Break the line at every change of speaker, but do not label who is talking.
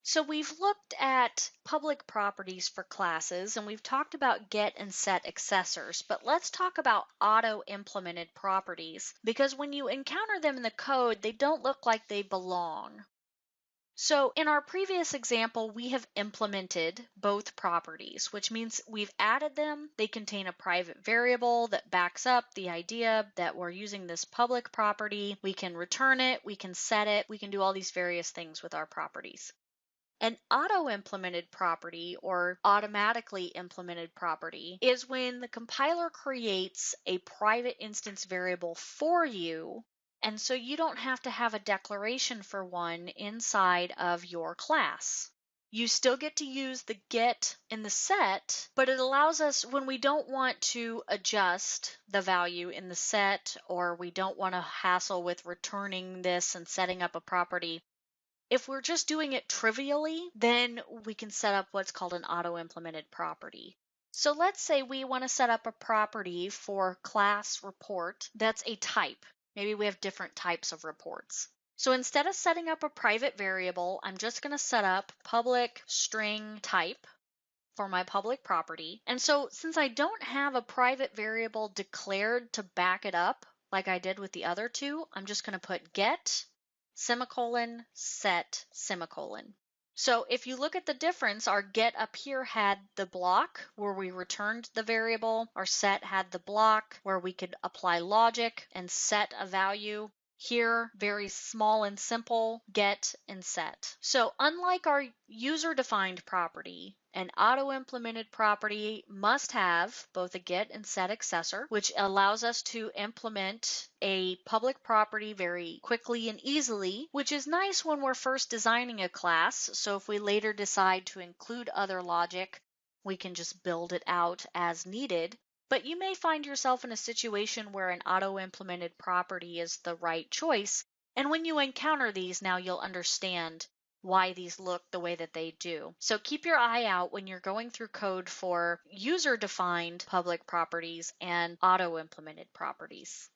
So we've looked at public properties for classes and we've talked about get and set accessors, but let's talk about auto implemented properties because when you encounter them in the code, they don't look like they belong. So in our previous example, we have implemented both properties, which means we've added them. They contain a private variable that backs up the idea that we're using this public property. We can return it, we can set it, we can do all these various things with our properties. An auto-implemented property or automatically implemented property is when the compiler creates a private instance variable for you, and so you don't have to have a declaration for one inside of your class. You still get to use the get and the set, but it allows us when we don't want to adjust the value in the set or we don't want to hassle with returning this and setting up a property. If we're just doing it trivially, then we can set up what's called an auto-implemented property. So let's say we want to set up a property for class report that's a type. Maybe we have different types of reports. So instead of setting up a private variable, I'm just going to set up public string type for my public property. And so since I don't have a private variable declared to back it up like I did with the other two, I'm just going to put get semicolon set semicolon. So if you look at the difference, our get up here had the block where we returned the variable. Our set had the block where we could apply logic and set a value. Here, very small and simple, get and set. So unlike our user-defined property, an auto-implemented property must have both a get and set accessor, which allows us to implement a public property very quickly and easily, which is nice when we're first designing a class. So if we later decide to include other logic, we can just build it out as needed. But you may find yourself in a situation where an auto-implemented property is the right choice. And when you encounter these, now you'll understand why these look the way that they do. So keep your eye out when you're going through code for user-defined public properties and auto-implemented properties.